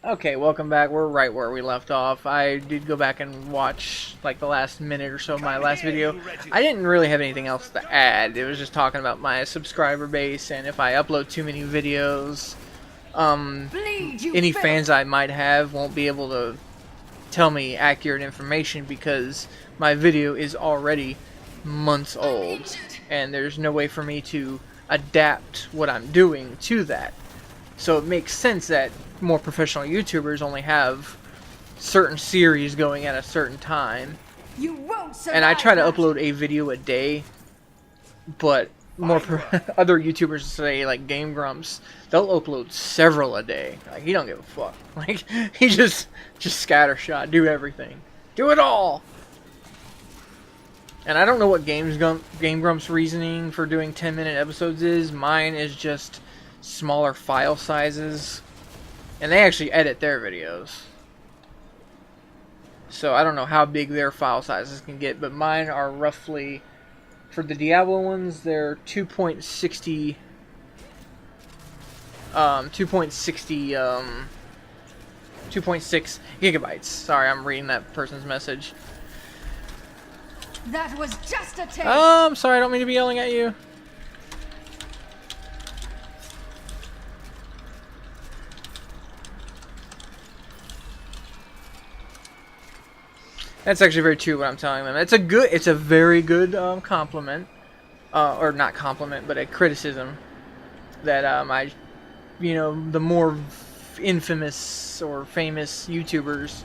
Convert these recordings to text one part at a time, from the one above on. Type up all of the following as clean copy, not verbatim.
Okay, welcome back. We're right where we left off. I did go back and watch like the last minute or so of my last video. I didn't really have anything else to add. It was just talking about my subscriber base and if I upload too many videos, any fans I might have won't be able to tell me accurate information because my video is already months old and there's no way for me to adapt what I'm doing to that. So it makes sense that more professional YouTubers only have certain series going at a certain time. You won't survive. And I try to upload a video a day, but other YouTubers say like Game Grumps, they'll upload several a day. Like he don't give a fuck. Like he just scattershot, do everything, do it all. And I don't know what Game Grumps' reasoning for doing 10-minute episodes is. Mine is just smaller file sizes, and they actually edit their videos, so I don't know how big their file sizes can get, but mine are roughly, for the Diablo ones, they're 2.60 2.6 gigabytes. Sorry, I'm reading that person's message. That was just a taste. I'm sorry, I don't mean to be yelling at you. That's actually very true what I'm telling them. It's a very good compliment, or not compliment, but a criticism that the more infamous or famous YouTubers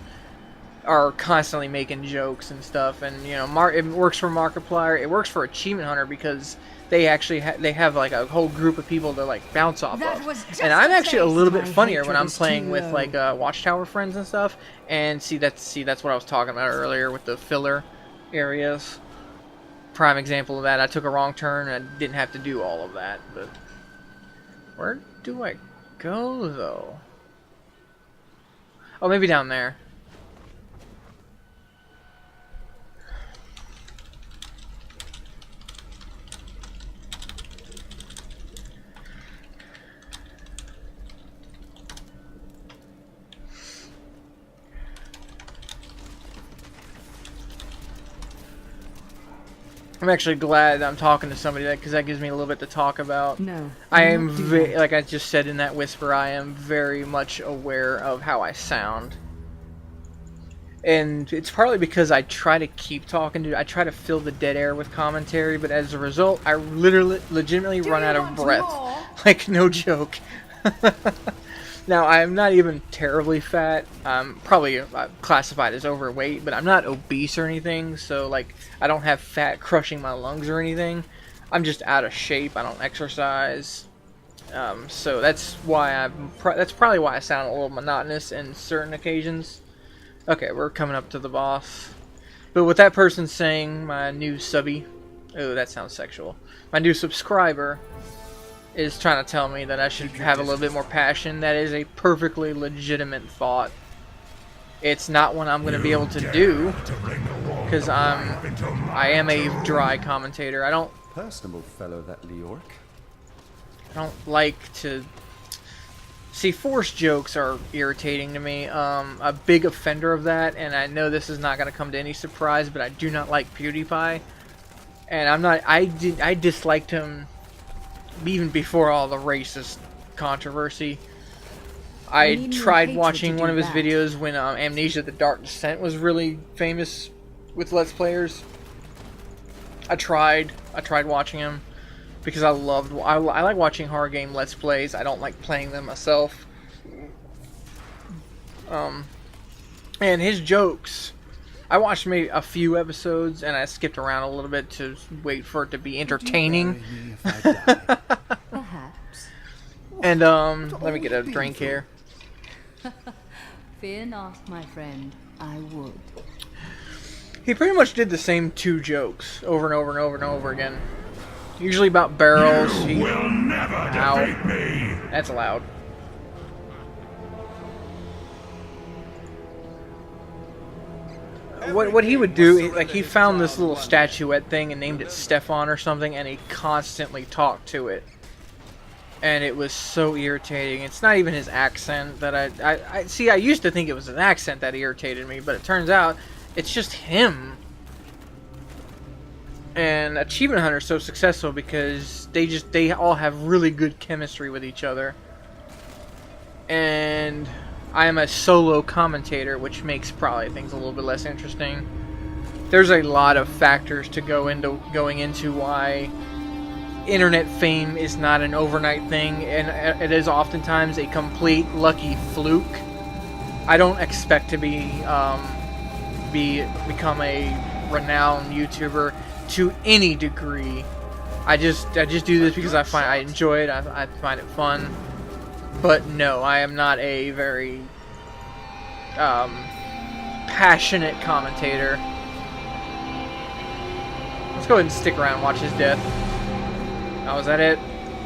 are constantly making jokes and stuff, and it works for Markiplier, it works for Achievement Hunter because they actually they have like a whole group of people to like bounce off of. And I'm actually a little bit funnier when I'm playing with like Watchtower friends and stuff. And that's what I was talking about earlier with the filler areas. Prime example of that. I took a wrong turn and I didn't have to do all of that. But where do I go though? Oh, maybe down there. I'm actually glad I'm talking to somebody because that gives me a little bit to talk about. No, I am like I just said in that whisper, I am very much aware of how I sound. And it's partly because I try to keep talking I try to fill the dead air with commentary, but as a result, I legitimately run out of breath. Like, no joke. Now, I'm not even terribly fat. I'm probably classified as overweight, but I'm not obese or anything, so, like, I don't have fat crushing my lungs or anything. I'm just out of shape. I don't exercise. So that's why that's probably why I sound a little monotonous in certain occasions. Okay, we're coming up to the boss. But with that person saying, my new subby... Oh, that sounds sexual. My new subscriber is trying to tell me that I should have a little bit more passion. That is a perfectly legitimate thought. It's not one I'm going to be able to do because I am a dry commentator. I don't personable fellow, that Leork. I don't like to see forced jokes are irritating to me. A big offender of that, and I know this is not going to come to any surprise, but I do not like PewDiePie, and I disliked him even before all the racist controversy. I tried watching one of his videos when Amnesia: The Dark Descent was really famous with Let's Players. I tried watching him because I like watching horror game Let's Plays. I don't like playing them myself. And his jokes, I watched maybe a few episodes and I skipped around a little bit to wait for it to be entertaining. Perhaps. And let me get a drink here. Fear not, my friend. I would. He pretty much did the same two jokes over and over and over and over again. Usually about barrels. You will never defeat me. That's loud. What he would do, like, he found this little statuette thing and named it Stefan or something, and he constantly talked to it. and it was so irritating. It's not even his accent that I see. I used to think it was his accent that irritated me, but it turns out it's just him. And Achievement Hunter is so successful because they all have really good chemistry with each other. And I am a solo commentator, which makes probably things a little bit less interesting. There's a lot of factors to going into why internet fame is not an overnight thing, and it is oftentimes a complete lucky fluke. I don't expect to become a renowned YouTuber to any degree. I just do this because I enjoy it. I find it fun. But no, I am not a very passionate commentator. Let's go ahead and stick around and watch his death. Oh, is that it?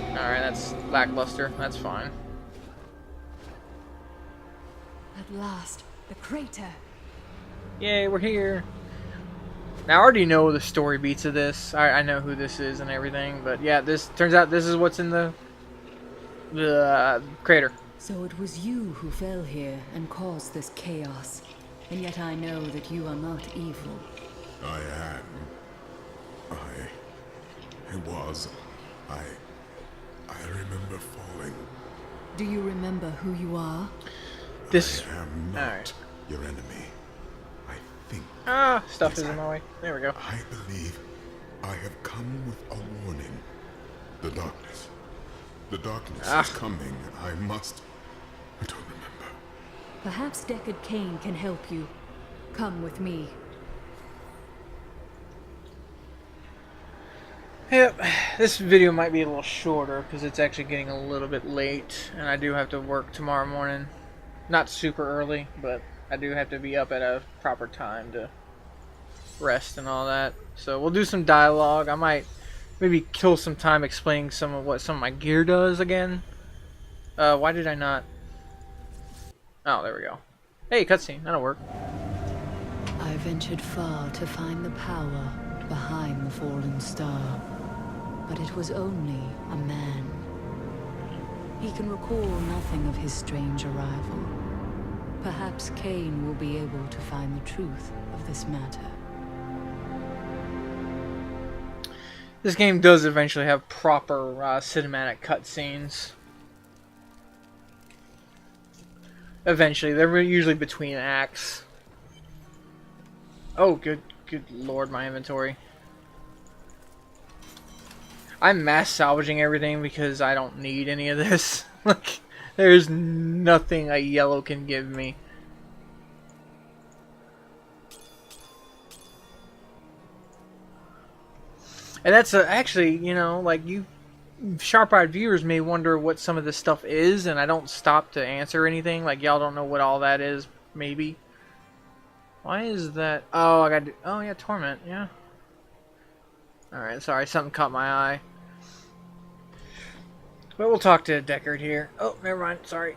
Alright, that's lackluster. That's fine. At last, the crater. Yay, we're here. Now, I already know the story beats of this. I know who this is and everything. But yeah, this turns out this is what's in the crater. So it was you who fell here and caused this chaos. And yet I know that you are not evil. I am. I remember falling. Do you remember who you are? This. I am not your enemy. I think. Stuff is in my way. There we go. I believe I have come with a warning. The darkness. The darkness is coming. I don't remember. Perhaps Deckard Cain can help you. Come with me. Yep, this video might be a little shorter because it's actually getting a little bit late, and I do have to work tomorrow morning. Not super early, but I do have to be up at a proper time to rest and all that. So we'll do some dialogue. I might maybe kill some time explaining some of my gear does again. Why did I not? Oh, there we go. Hey, cutscene. That'll work. I ventured far to find the power behind the fallen star. But it was only a man. He can recall nothing of his strange arrival. Perhaps Cain will be able to find the truth of this matter. This game does eventually have proper cinematic cutscenes. Eventually, they're usually between acts. Oh, good lord, my inventory. I'm mass salvaging everything because I don't need any of this. Like, there's nothing a yellow can give me. And that's actually, you know, like, you sharp-eyed viewers may wonder what some of this stuff is, and I don't stop to answer anything. Like, y'all don't know what all that is, maybe. Why is that? Oh, I got. Oh yeah, torment. Yeah. All right. Sorry, something caught my eye. But we'll talk to Deckard here. Oh, never mind. Sorry.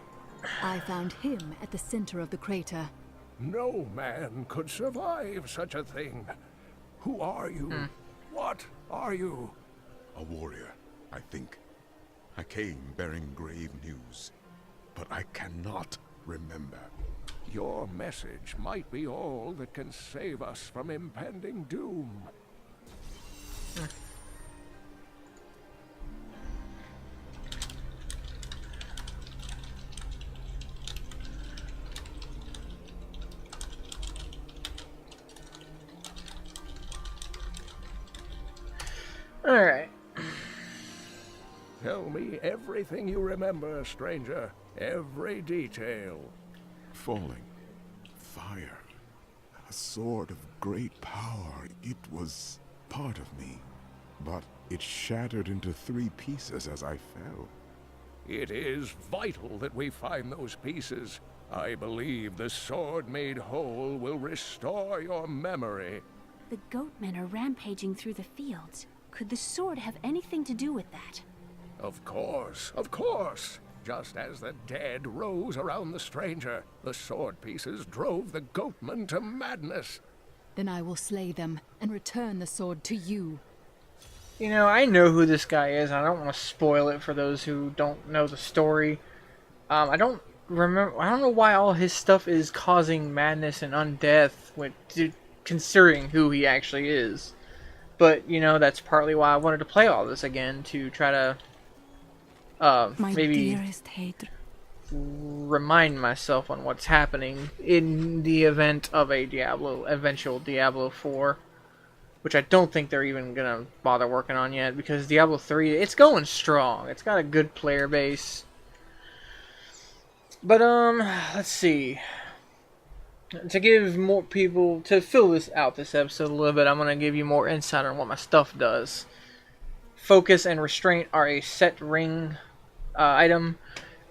I found him at the center of the crater. No man could survive such a thing. Who are you? What are you? A warrior, I think. I came bearing grave news, but I cannot remember. Your message might be all that can save us from impending doom. Alright. Tell me everything you remember, stranger. Every detail. Falling. Fire. A sword of great power. It was part of me. But it shattered into 3 pieces as I fell. It is vital that we find those pieces. I believe the sword made whole will restore your memory. The goatmen are rampaging through the fields. Could the sword have anything to do with that? Of course, of course. Just as the dead rose around the stranger, the sword pieces drove the goatmen to madness. Then I will slay them and return the sword to you. You know, I know who this guy is. I don't want to spoil it for those who don't know the story. I don't remember. I don't know why all his stuff is causing madness and undeath, considering who he actually is. But you know, that's partly why I wanted to play all this again, to try to maybe remind myself on what's happening in the event of a eventual Diablo 4. Which I don't think they're even gonna bother working on yet, because Diablo 3, it's going strong. It's got a good player base. But let's see. To give more people, to fill this episode a little bit, I'm gonna give you more insight on what my stuff does. Focus and restraint are a set ring item.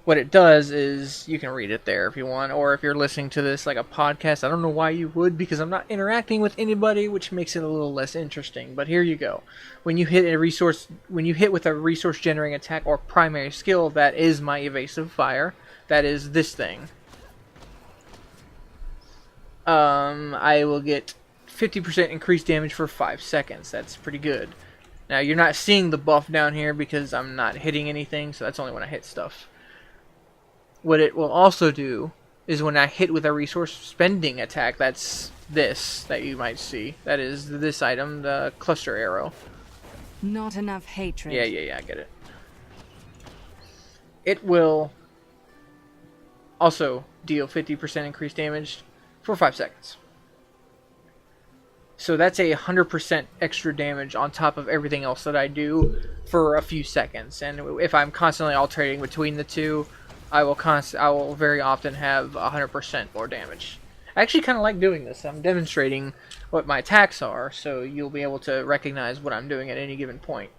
What it does is, you can read it there if you want, or if you're listening to this like a podcast, I don't know why you would, because I'm not interacting with anybody, which makes it a little less interesting. But here you go. When you hit with a resource generating attack or primary skill, that is my evasive fire. That is this thing. I will get 50% increased damage for 5 seconds. That's pretty good. Now you're not seeing the buff down here because I'm not hitting anything, so that's only when I hit stuff. What it will also do is when I hit with a resource spending attack, that's this that you might see. That is this item, the cluster arrow. Not enough hatred. Yeah, I get it. It will also deal 50% increased damage for 5 seconds. So that's 100% extra damage on top of everything else that I do for a few seconds. And if I'm constantly alternating between the two, I will very often have 100% more damage. I actually kind of like doing this. I'm demonstrating what my attacks are, so you'll be able to recognize what I'm doing at any given point.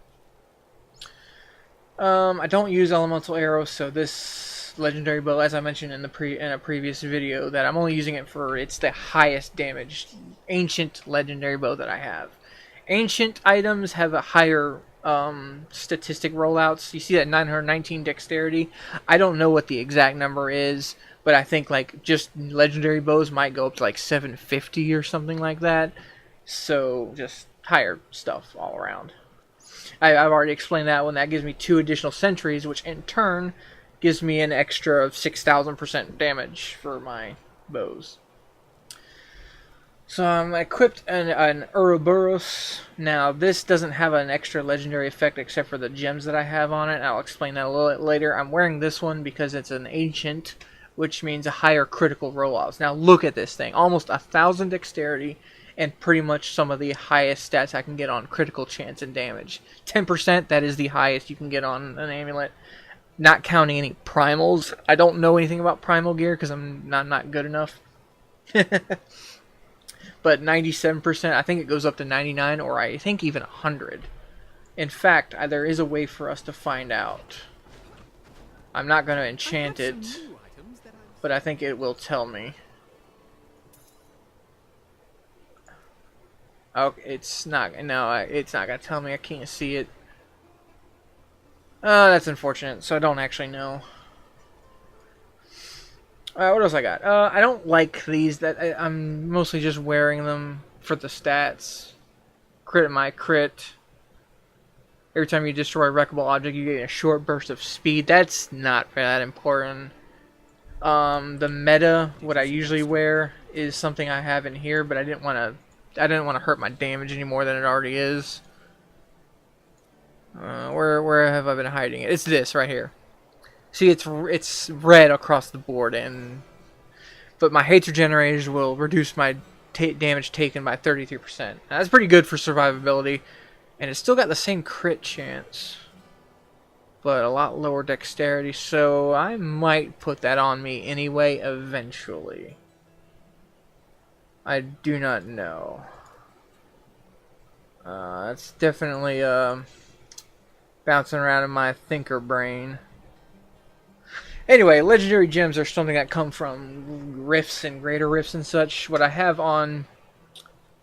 I don't use elemental arrows, so this legendary bow, as I mentioned in a previous video, that I'm only using it for, it's the highest damage ancient legendary bow that I have. Ancient items have a higher statistic rollouts. You see that 919 dexterity. I don't know what the exact number is, but I think like just legendary bows might go up to like 750 or something like that. So just higher stuff all around. I've already explained that one. That gives me 2 additional sentries, which in turn gives me an extra of 6,000% damage for my bows. So I'm equipped an Ouroboros. Now this doesn't have an extra legendary effect except for the gems that I have on it. I'll explain that a little bit later. I'm wearing this one because it's an ancient, which means a higher critical rollouts. Now look at this thing. Almost 1,000 dexterity and pretty much some of the highest stats I can get on critical chance and damage. 10%, that is the highest you can get on an amulet. Not counting any primals. I don't know anything about primal gear because I'm not good enough. But 97%, I think it goes up to 99, or I think even 100. In fact, there is a way for us to find out. I'm not going to enchant it, but I think it will tell me. Oh, it's not going to tell me. I can't see it. That's unfortunate, so I don't actually know. What else I got? I don't like these. I'm mostly just wearing them for the stats. Crit. Every time you destroy a wreckable object, you get a short burst of speed. That's not that important. The meta, what I usually wear, is something I have in here, but I didn't want to hurt my damage any more than it already is. Where have I been hiding it? It's this right here. See, it's red across the board, but my hatred generators will reduce my damage taken by 33%. Now, that's pretty good for survivability, and it's still got the same crit chance, but a lot lower dexterity. So I might put that on me anyway, eventually. I do not know. That's definitely bouncing around in my thinker brain. Anyway, legendary gems are something that come from rifts and greater rifts and such. What I have on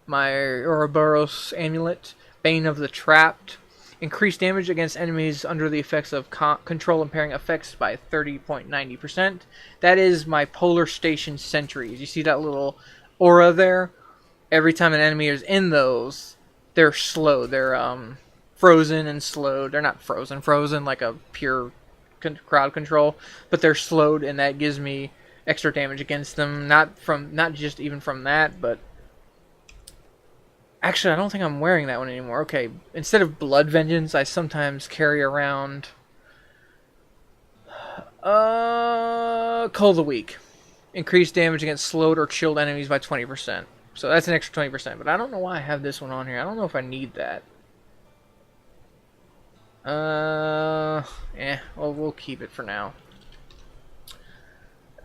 my Ouroboros amulet, Bane of the Trapped, increased damage against enemies under the effects of control impairing effects by 30.90%. That is my Polar Station sentries. You see that little aura there? Every time an enemy is in those, they're slow. They're frozen and slowed. They're not frozen like a pure crowd control, but they're slowed, and that gives me extra damage against them. Not just even from that, but actually I don't think I'm wearing that one anymore. Okay, instead of Blood Vengeance, I sometimes carry around Call of the Week. Increased damage against slowed or chilled enemies by 20%. So that's an extra 20%, but I don't know why I have this one on here. I don't know if I need that. Well, we'll keep it for now.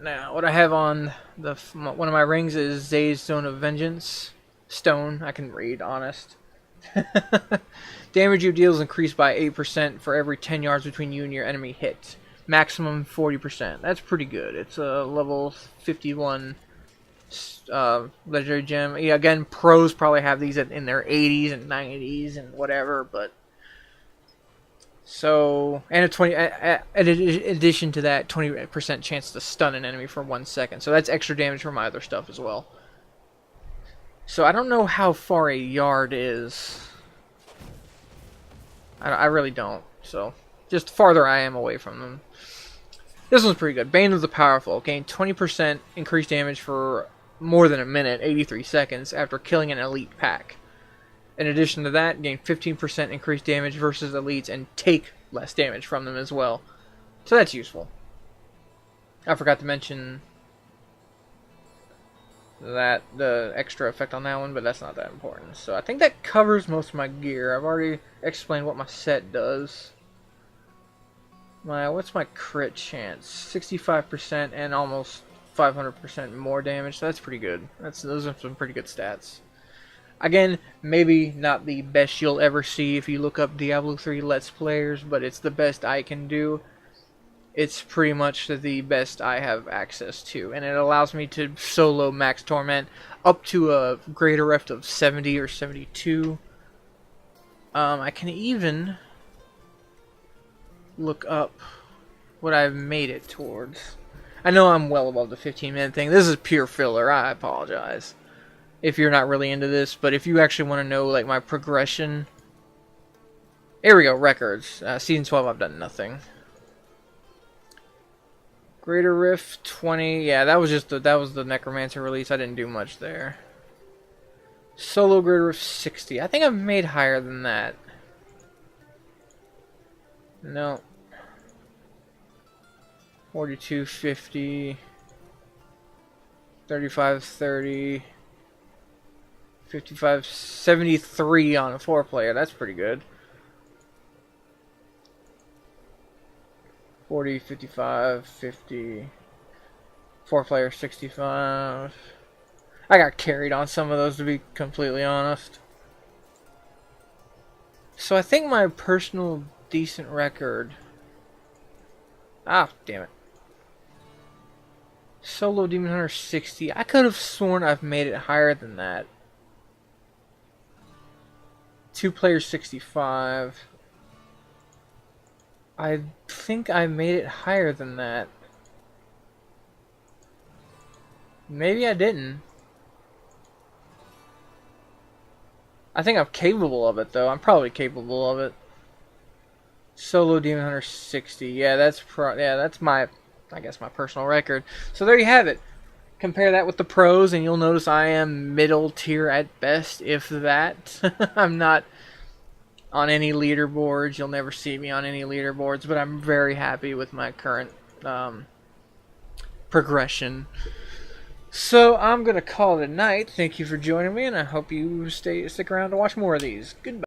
Now, what I have on one of my rings is Zay's Zone of Vengeance. Stone, I can read, honest. Damage you deal is increased by 8% for every 10 yards between you and your enemy hit. Maximum 40%. That's pretty good. It's a level 51 legendary gem. Yeah, again, pros probably have these in their 80s and 90s and whatever, but so, and in addition to that, 20% chance to stun an enemy for 1 second. So that's extra damage from my other stuff as well. So I don't know how far a yard is. I really don't. So just farther I am away from them. This one's pretty good. Bane of the Powerful. Gain 20% increased damage for more than a minute, 83 seconds, after killing an elite pack. In addition to that, gain 15% increased damage versus elites and take less damage from them as well. So that's useful. I forgot to mention that the extra effect on that one, but that's not that important. So I think that covers most of my gear. I've already explained what my set does. What's my crit chance? 65% and almost 500% more damage. So that's pretty good. Those are some pretty good stats. Again, maybe not the best you'll ever see if you look up Diablo 3 Let's Players, but it's the best I can do. It's pretty much the best I have access to, and it allows me to solo Max Torment up to a greater reft of 70 or 72. I can even look up what I've made it towards. I know I'm well above the 15-minute thing. This is pure filler. I apologize if you're not really into this, but if you actually want to know like my progression, here we go. Records. Season 12, I've done nothing. Greater Rift 20. Yeah, that was the Necromancer release. I didn't do much there. Solo Greater Rift 60. I think I've made higher than that. No. 4250. 3530. 5573 on a 4-player. That's pretty good. 40, 55, 50. 4-player 65. I got carried on some of those, to be completely honest. So I think my personal decent record. Ah, damn it. Solo Demon Hunter 60. I could have sworn I've made it higher than that. 2-player 65. I think I made it higher than that. Maybe I didn't. I think I'm capable of it, though. I'm probably capable of it. Solo Demon Hunter 60. Yeah, that's my, I guess, my personal record. So there you have it. Compare that with the pros, and you'll notice I am middle tier at best, if that. I'm not on any leaderboards. You'll never see me on any leaderboards, but I'm very happy with my current progression. So I'm going to call it a night. Thank you for joining me, and I hope you stick around to watch more of these. Goodbye.